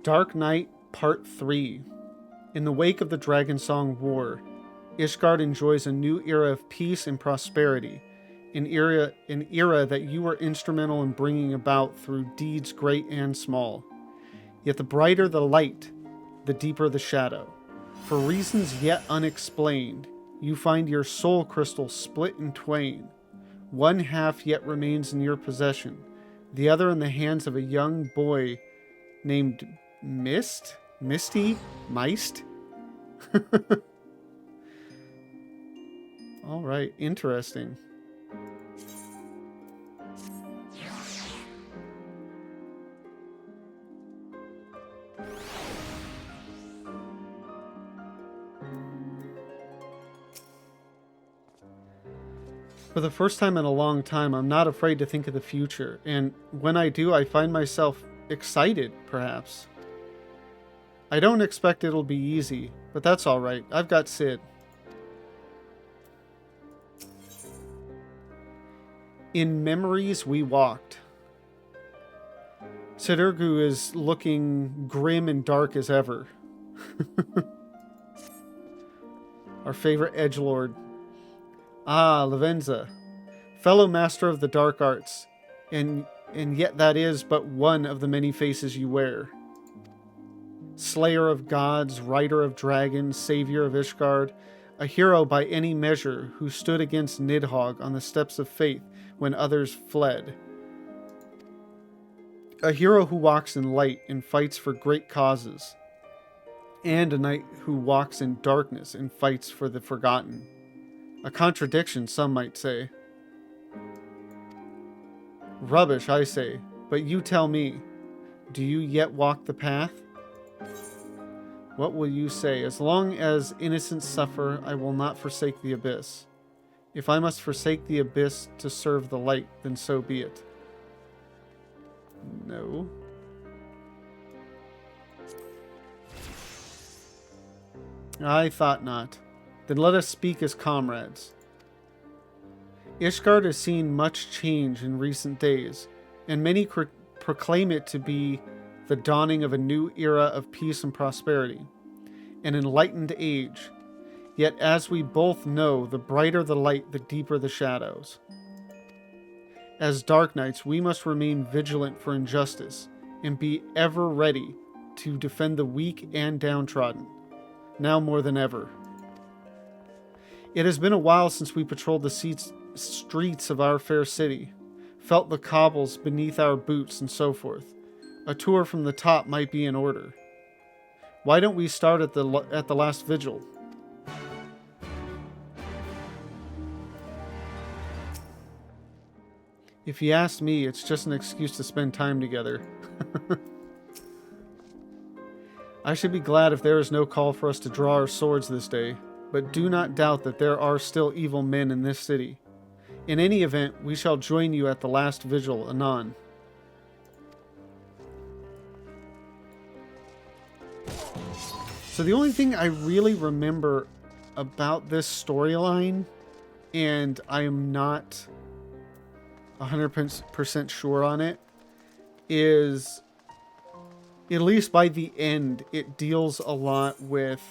Dark Knight Part 3. In the wake of the Dragonsong War, Ishgard enjoys a new era of peace and prosperity, an era that you were instrumental in bringing about through deeds great and small. Yet the brighter the light, the deeper the shadow. For reasons yet unexplained, you find your soul crystal split in twain. One half yet remains in your possession, the other in the hands of a young boy named Misty? Meist? Alright, interesting. For the first time in a long time, I'm not afraid to think of the future, and when I do, I find myself excited, perhaps. I don't expect it'll be easy, but that's alright. I've got Sid. In memories we walked. Sidurgu is looking grim and dark as ever. Our favorite edgelord. Ah, Lavenza, fellow master of the dark arts, and yet that is but one of the many faces you wear. Slayer of gods, rider of dragons, savior of Ishgard, a hero by any measure who stood against Nidhogg on the steps of faith when others fled. A hero who walks in light and fights for great causes, and a knight who walks in darkness and fights for the forgotten. A contradiction, some might say. Rubbish, I say, but you tell me, do you yet walk the path? What will you say? As long as innocents suffer, I will not forsake the abyss. If I must forsake the abyss to serve the light, then so be it. No. I thought not. Then let us speak as comrades. Ishgard has seen much change in recent days, and many proclaim it to be the dawning of a new era of peace and prosperity, an enlightened age. Yet as we both know, the brighter the light, the deeper the shadows. As Dark Knights, we must remain vigilant for injustice, and be ever ready to defend the weak and downtrodden, now more than ever. It has been a while since we patrolled the streets of our fair city, felt the cobbles beneath our boots, and so forth. A tour from the top might be in order. Why don't we start at the last vigil? If you ask me, it's just an excuse to spend time together. I should be glad if there is no call for us to draw our swords this day, but do not doubt that there are still evil men in this city. In any event, we shall join you at the last vigil anon. So the only thing I really remember about this storyline, and I am not 100% sure on it, is, at least by the end, it deals a lot with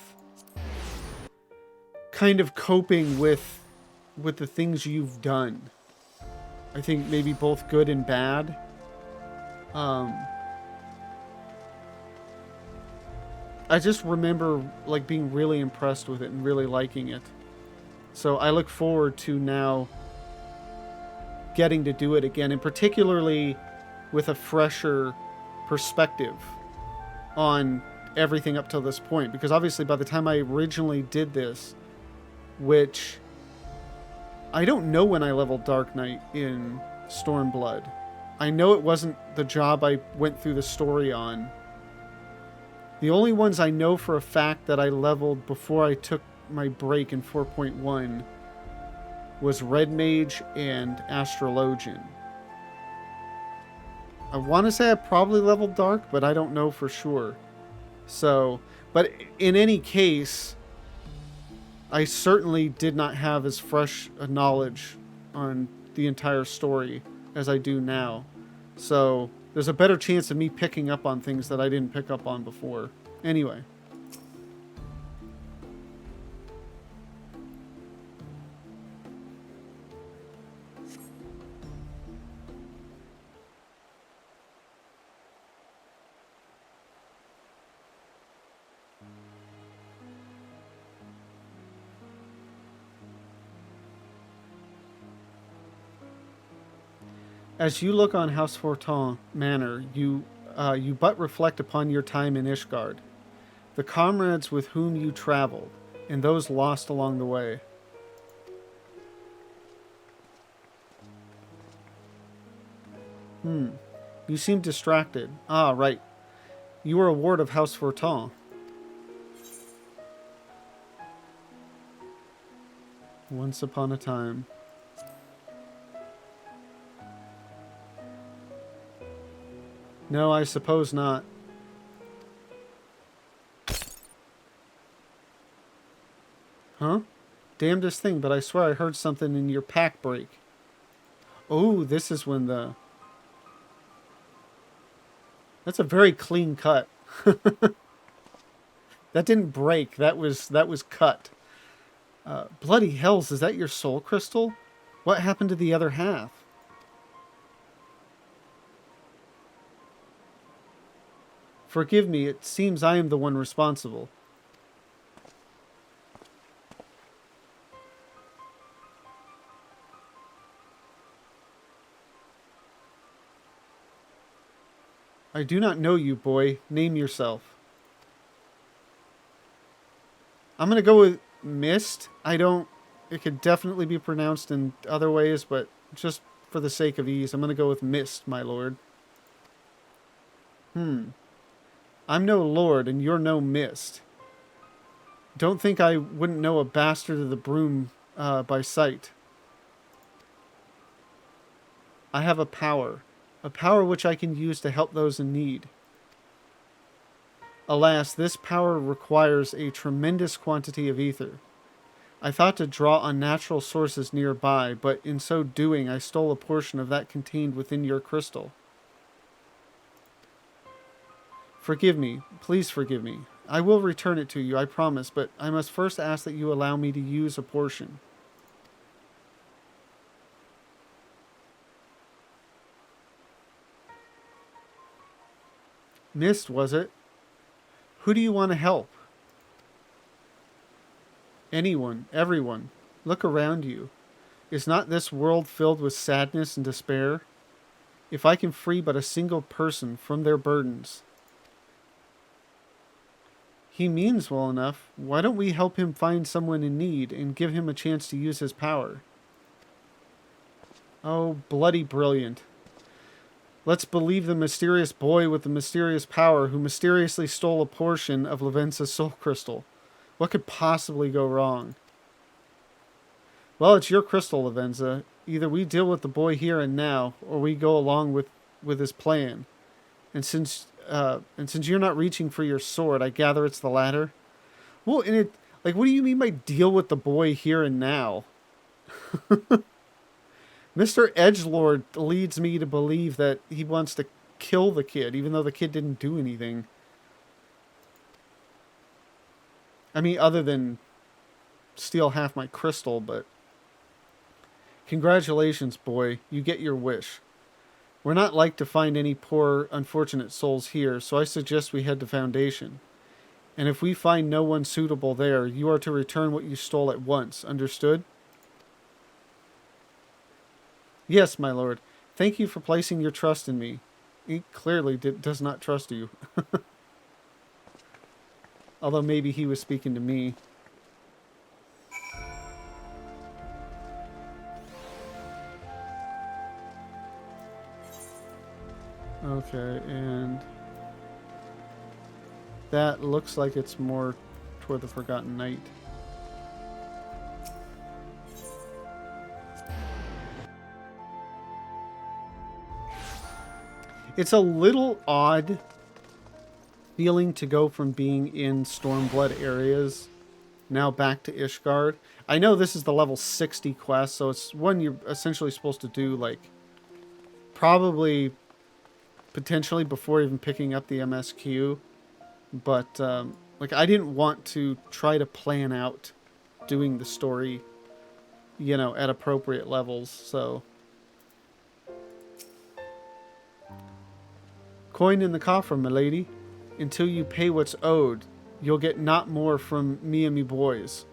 kind of coping with the things you've done. I think maybe both good and bad. I just remember like being really impressed with it and really liking it. So I look forward to now getting to do it again, and particularly with a fresher perspective on everything up till this point, because obviously by the time I originally did this, which I don't know when I leveled Dark Knight in Stormblood. I know it wasn't the job I went through the story on. The only ones I know for a fact that I leveled before I took my break in 4.1 was Red Mage and Astrologian. I want to say I probably leveled Dark, but I don't know for sure. So, but in any case, I certainly did not have as fresh a knowledge on the entire story as I do now. So There's a better chance of me picking up on things that I didn't pick up on before. Anyway. As you look on House Fortin Manor, you but reflect upon your time in Ishgard, the comrades with whom you traveled, and those lost along the way. You seem distracted. Ah, right. You are a ward of House Fortin. Once upon a time. No, I suppose not. Huh? Damnedest thing, but I swear I heard something in your pack break. Oh, this is when the... That's a very clean cut. That didn't break. That was cut. Bloody hells, is that your soul crystal? What happened to the other half? Forgive me, it seems I am the one responsible. I do not know you, boy. Name yourself. I'm going to go with Mist. It could definitely be pronounced in other ways, but just for the sake of ease, I'm going to go with Mist, my lord. I'm no lord, and you're no Mist. Don't think I wouldn't know a bastard of the broom by sight. I have a power which I can use to help those in need. Alas, this power requires a tremendous quantity of ether. I thought to draw on natural sources nearby, but in so doing I stole a portion of that contained within your crystal. Forgive me. Please forgive me. I will return it to you, I promise, but I must first ask that you allow me to use a portion. Mist, was it? Who do you want to help? Anyone, everyone. Look around you. Is not this world filled with sadness and despair? If I can free but a single person from their burdens. He means well enough. Why don't we help him find someone in need and give him a chance to use his power? Oh, bloody brilliant. Let's believe the mysterious boy with the mysterious power who mysteriously stole a portion of Lavenza's soul crystal. What could possibly go wrong? Well, it's your crystal, Lavenza. Either we deal with the boy here and now, or we go along with his plan. And since you're not reaching for your sword, I gather it's the latter. Well, what do you mean by deal with the boy here and now? Mr. Edgelord leads me to believe that he wants to kill the kid, even though the kid didn't do anything. I mean, other than steal half my crystal, but... Congratulations, boy. You get your wish. We're not like to find any poor, unfortunate souls here, so I suggest we head to Foundation. And if we find no one suitable there, you are to return what you stole at once. Understood? Yes, my lord. Thank you for placing your trust in me. He clearly does not trust you. Although maybe he was speaking to me. Okay, and that looks like it's more toward the Forgotten Knight. It's a little odd feeling to go from being in Stormblood areas now back to Ishgard. I know this is the level 60 quest, so it's one you're essentially supposed to do, like, probably potentially before even picking up the MSQ. But, like, I didn't want to try to plan out doing the story, you know, at appropriate levels, so. Coin in the coffer, milady. Until you pay what's owed, you'll get not more from me and me boys.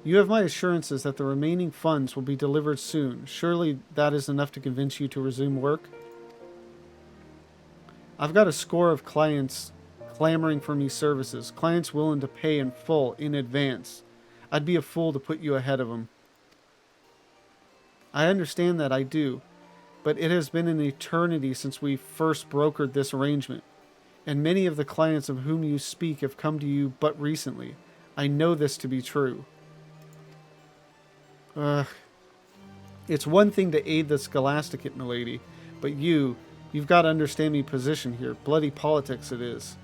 You have my assurances that the remaining funds will be delivered soon. Surely that is enough to convince you to resume work? I've got a score of clients clamoring for me services. Clients willing to pay in full, in advance. I'd be a fool to put you ahead of them. I understand that, I do. But it has been an eternity since we first brokered this arrangement. And many of the clients of whom you speak have come to you but recently. I know this to be true. It's one thing to aid the Scholasticate, milady, but you've got to understand me position here. Bloody politics it is.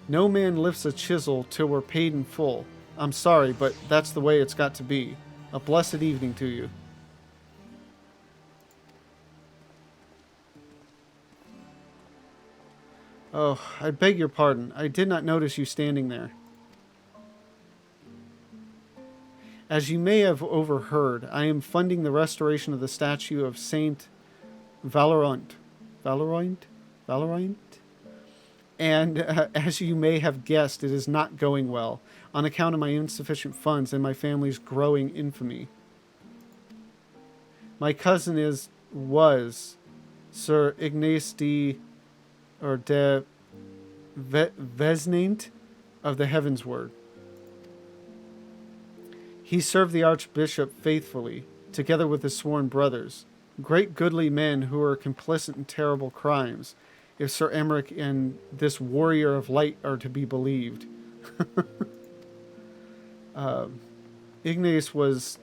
No man lifts a chisel till we're paid in full. I'm sorry, but that's the way it's got to be. A blessed evening to you. Oh, I beg your pardon. I did not notice you standing there. As you may have overheard, I am funding the restoration of the statue of Saint Valorant. Valorant? And as you may have guessed, it is not going well, on account of my insufficient funds and my family's growing infamy. My cousin was Sir Ignace de Vesnaint of the Heavensward. He served the Archbishop faithfully, together with his sworn brothers, great goodly men who were complicit in terrible crimes, if Sir Emmerich and this warrior of light are to be believed. Ignace was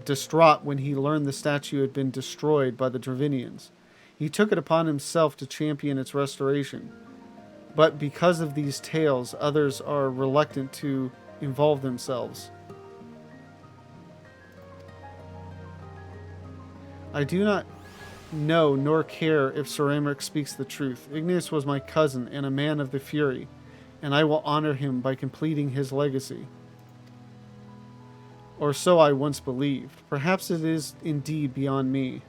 distraught when he learned the statue had been destroyed by the Dravinians. He took it upon himself to champion its restoration. But because of these tales, others are reluctant to involve themselves. I do not know nor care if Sir Emmerich speaks the truth. Ignace was my cousin and a man of the Fury, and I will honor him by completing his legacy. Or so I once believed. Perhaps it is indeed beyond me.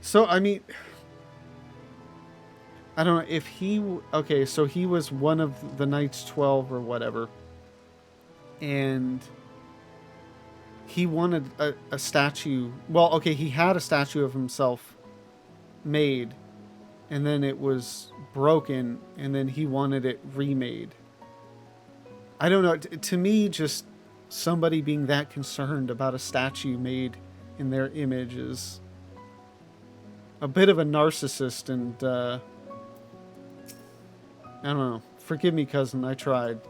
So, I mean, I don't know if he... Okay, so he was one of the Knights 12 or whatever. And he wanted a statue. Well, okay, he had a statue of himself made. And then it was broken. And then he wanted it remade. I don't know. To me, just somebody being that concerned about a statue made in their image is a bit of a narcissist, and I don't know. Forgive me, cousin. I tried.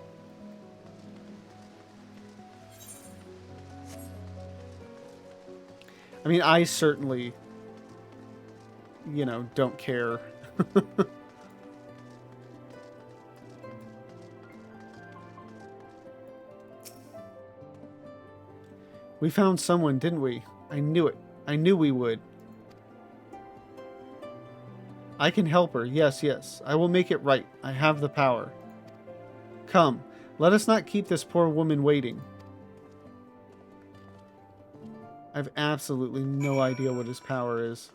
I mean, I certainly, you know, don't care. We found someone, didn't we? I knew it. I knew we would. I can help her. Yes, yes. I will make it right. I have the power. Come, let us not keep this poor woman waiting. I have absolutely no idea what his power is.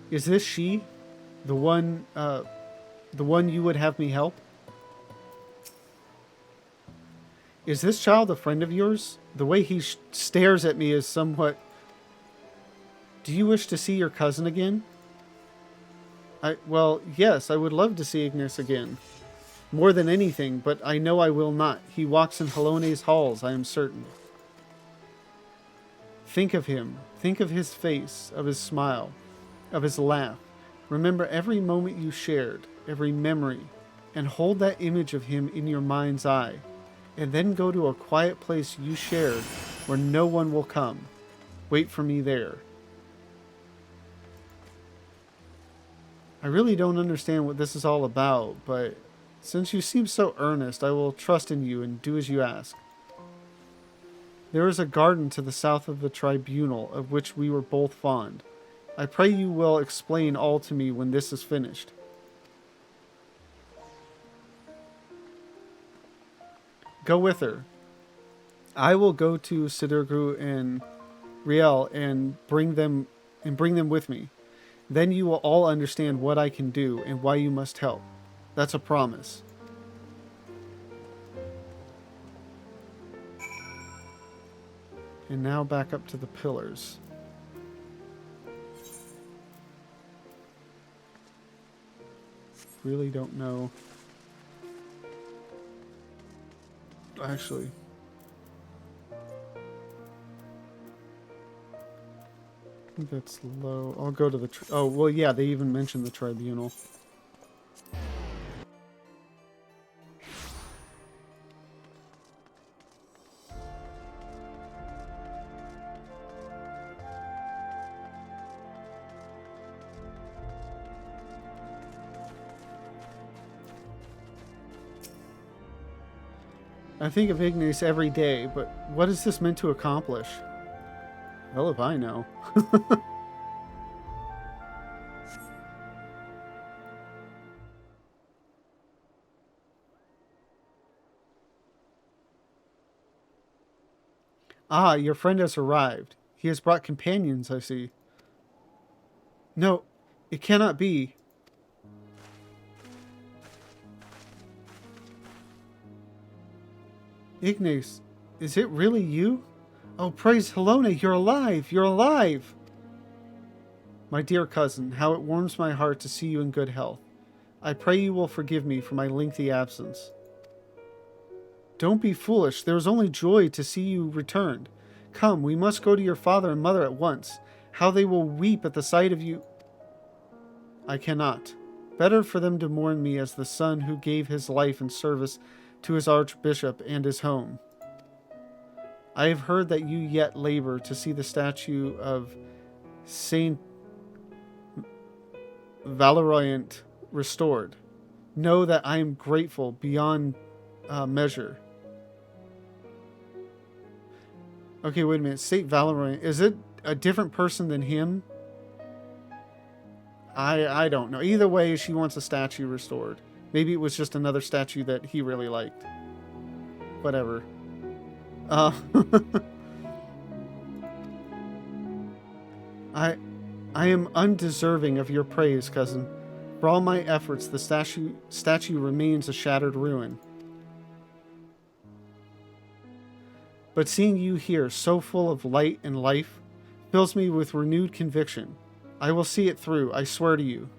Is this she? The one you would have me help? Is this child a friend of yours? The way he stares at me is somewhat... Do you wish to see your cousin again? Well, yes, I would love to see Ignace again. More than anything, but I know I will not. He walks in Halone's halls, I am certain. Think of him. Think of his face, of his smile, of his laugh. Remember every moment you shared, every memory, and hold that image of him in your mind's eye. And then go to a quiet place you shared where no one will come. Wait for me there. I really don't understand what this is all about, but since you seem so earnest, I will trust in you and do as you ask. There is a garden to the south of the tribunal, of which we were both fond. I pray you will explain all to me when this is finished. Go with her. I will go to Sidirgru and Riel and bring them with me. Then you will all understand what I can do and why you must help. That's a promise. And now back up to the pillars. Really don't know. Actually. I think that's low. I'll go to the... oh, well, yeah, they even mentioned the tribunal. I think of Ignis every day, but what is this meant to accomplish? Well, if I know. Ah, your friend has arrived. He has brought companions, I see. No, it cannot be. Ignis, is it really you? Oh, praise Helona, you're alive! You're alive! My dear cousin, how it warms my heart to see you in good health. I pray you will forgive me for my lengthy absence. Don't be foolish. There is only joy to see you returned. Come, we must go to your father and mother at once. How they will weep at the sight of you. I cannot. Better for them to mourn me as the son who gave his life in service to his archbishop and his home. I have heard that you yet labor to see the statue of Saint Valeriant restored. Know that I am grateful beyond measure. Okay, wait a minute. Saint Valeriant, is it a different person than him? I don't know. Either way, she wants a statue restored. Maybe it was just another statue that he really liked. Whatever. I am undeserving of your praise, cousin. For all my efforts, the statue remains a shattered ruin. But seeing you here, so full of light and life, fills me with renewed conviction. I will see it through, I swear to you.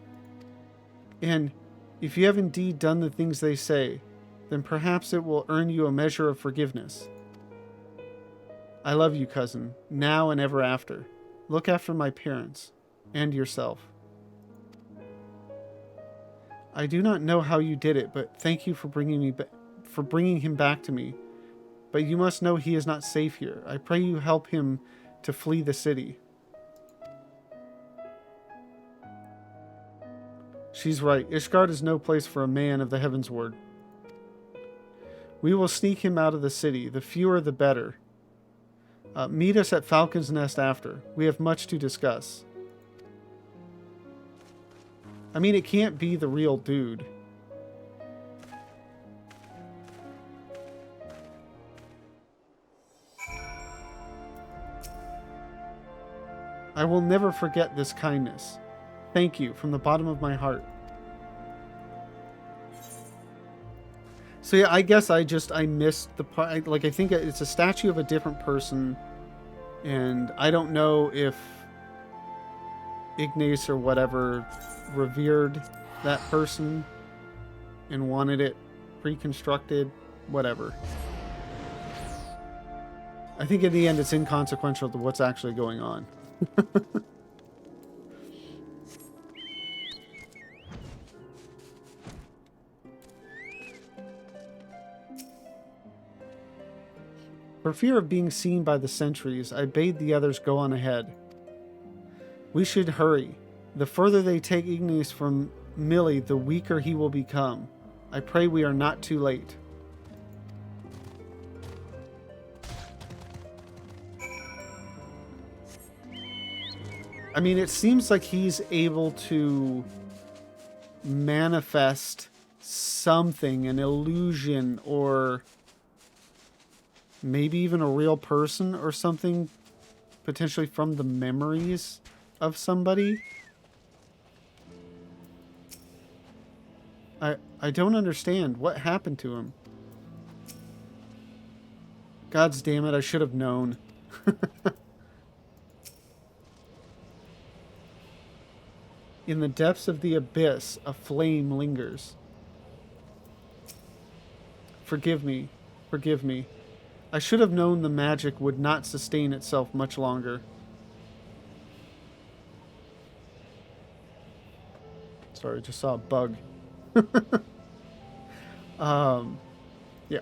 And if you have indeed done the things they say, then perhaps it will earn you a measure of forgiveness. I love you, cousin, now and ever after. Look after my parents, and yourself. I do not know how you did it, but thank you for bringing him back to me. But you must know he is not safe here. I pray you help him to flee the city. She's right. Ishgard is no place for a man of the Heavensward. We will sneak him out of the city. The fewer, the better. Meet us at Falcon's Nest after. We have much to discuss. I mean, it can't be the real dude. I will never forget this kindness. Thank you from the bottom of my heart. So yeah, I guess I missed the part. Like, I think it's a statue of a different person, and I don't know if Ignace or whatever revered that person and wanted it reconstructed, whatever. I think in the end it's inconsequential to what's actually going on. For fear of being seen by the sentries, I bade the others go on ahead. We should hurry. The further they take Ignis from Millie, the weaker he will become. I pray we are not too late. I mean, it seems like he's able to manifest something, an illusion, or maybe even a real person or something, potentially from the memories of somebody. I don't understand. What happened to him? God's damn it, I should have known. In the depths of the abyss, a flame lingers. Forgive me. Forgive me. I should have known the magic would not sustain itself much longer. Sorry, I just saw a bug. Yeah.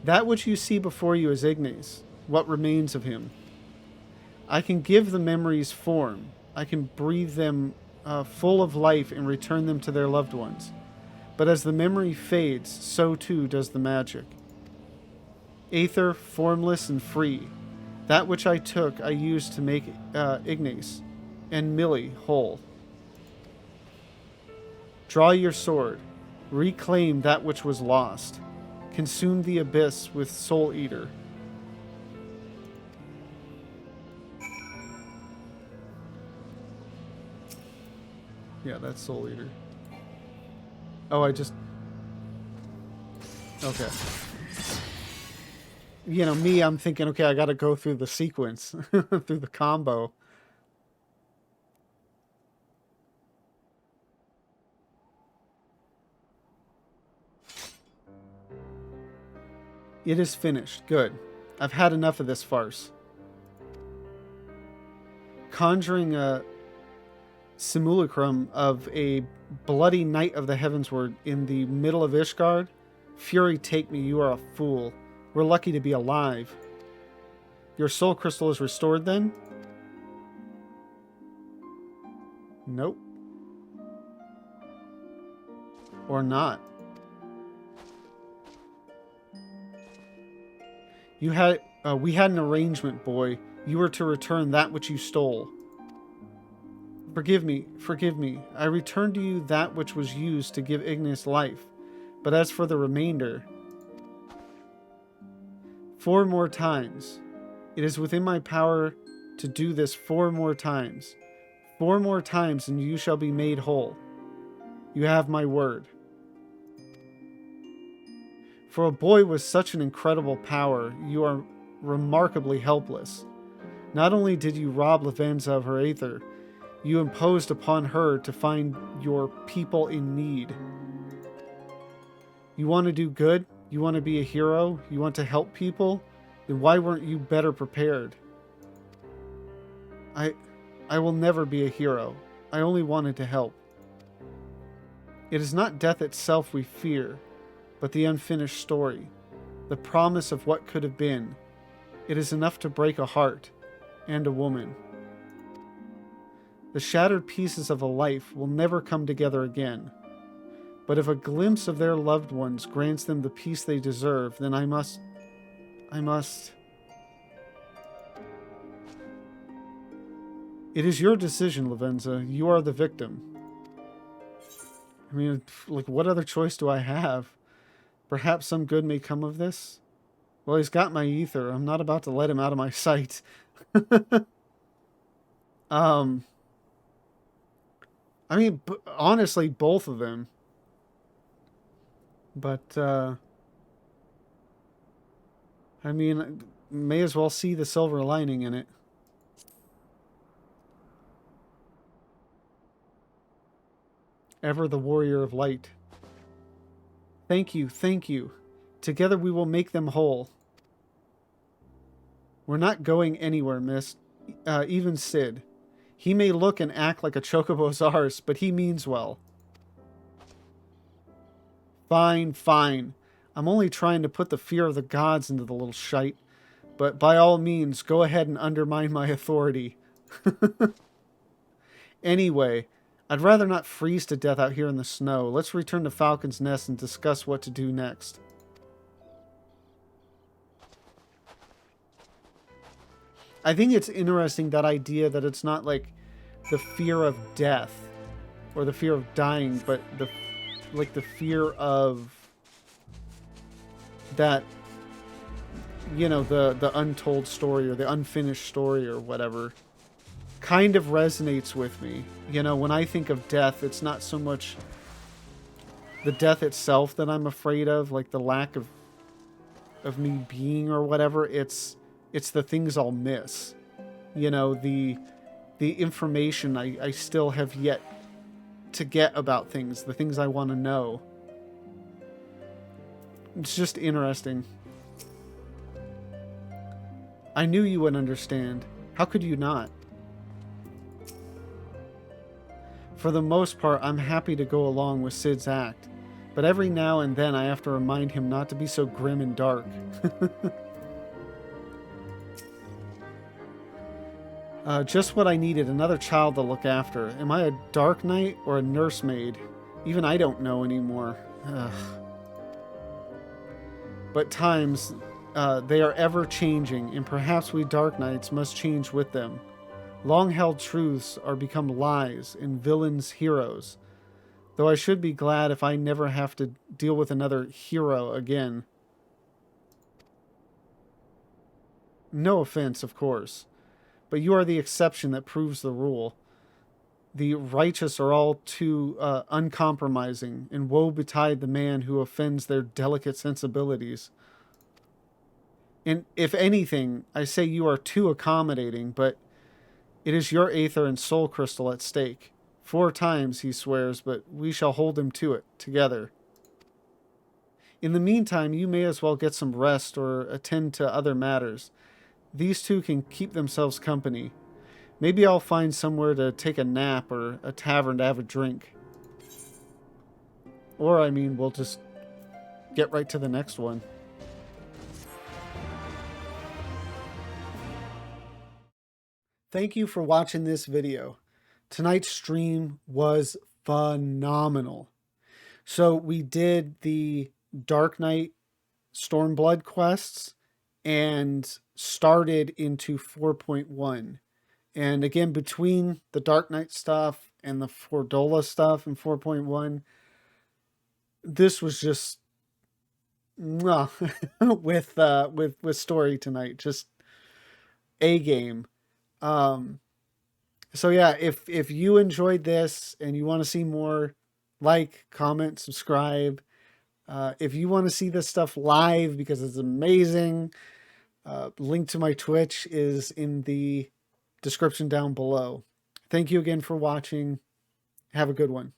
That which you see before you is Ignis, what remains of him. I can give the memories form. I can breathe them full of life and return them to their loved ones. But as the memory fades, so too does the magic. Aether, formless and free. That which I took, I used to make Ignis and Millie whole. Draw your sword. Reclaim that which was lost. Consume the abyss with Soul Eater. Yeah, that's Soul Eater. Oh, I just... Okay. You know, me, I'm thinking, okay, I gotta go through the sequence. Through the combo. It is finished. Good. I've had enough of this farce. Conjuring a simulacrum of a bloody night of the heavensward in the middle of Ishgard? Fury take me, you are a fool. We're lucky to be alive. Your soul crystal is restored then? Nope. Or not. You had, we had an arrangement, boy. You were to return that which you stole. Forgive me, forgive me. I returned to you that which was used to give Ignis life. But as for the remainder... 4 more times. It is within my power to do this 4 more times. 4 more times and you shall be made whole. You have my word. For a boy with such an incredible power, you are remarkably helpless. Not only did you rob Lavenza of her Aether, you imposed upon her to find your people in need. You want to do good? You want to be a hero? You want to help people? Then why weren't you better prepared? I will never be a hero. I only wanted to help. It is not death itself we fear, but the unfinished story, the promise of what could have been. It is enough to break a heart and a woman. The shattered pieces of a life will never come together again. But if a glimpse of their loved ones grants them the peace they deserve, then I must... It is your decision, Lavenza. You are the victim. I mean, like, what other choice do I have? Perhaps some good may come of this? Well, he's got my ether. I'm not about to let him out of my sight. I mean, honestly, both of them. But, I mean, may as well see the silver lining in it. Ever the warrior of light. Thank you, thank you. Together we will make them whole. We're not going anywhere, miss. Even Sid. He may look and act like a Chocobo's arse, but he means well. Fine, fine. I'm only trying to put the fear of the gods into the little shite. But by all means, go ahead and undermine my authority. Anyway, I'd rather not freeze to death out here in the snow. Let's return to Falcon's Nest and discuss what to do next. I think it's interesting, that idea that it's not like the fear of death or the fear of dying, but the fear of that, you know, the untold story or the unfinished story or whatever kind of resonates with me. You know, when I think of death, it's not so much the death itself that I'm afraid of, like the lack of me being or whatever. It's the things I'll miss. You know, the information I still have yet to get about things, the things I want to know. It's just interesting. I knew you would understand. How could you not? For the most part, I'm happy to go along with Sid's act, but every now and then I have to remind him not to be so grim and dark. Just what I needed, another child to look after. Am I a dark knight or a nursemaid? Even I don't know anymore. Ugh. But times, they are ever changing, and perhaps we dark knights must change with them. Long-held truths are become lies, and villains heroes. Though I should be glad if I never have to deal with another hero again. No offense, of course. But you are the exception that proves the rule. The righteous are all too uncompromising, and woe betide the man who offends their delicate sensibilities. And if anything, I say you are too accommodating, but it is your aether and soul crystal at stake. 4 times, he swears, but we shall hold him to it, together. In the meantime, you may as well get some rest or attend to other matters. These two can keep themselves company. Maybe I'll find somewhere to take a nap or a tavern to have a drink. Or, I mean, we'll just get right to the next one. Thank you for watching this video. Tonight's stream was phenomenal. So we did the Dark Knight Stormblood quests and started into 4.1. And again, between the Dark Knight stuff and the Fordola stuff in 4.1, this was just with story tonight, just a game. So yeah, if you enjoyed this and you want to see more, like, comment, subscribe. If you want to see this stuff live because it's amazing, link to my Twitch is in the description down below. Thank you again for watching. Have a good one.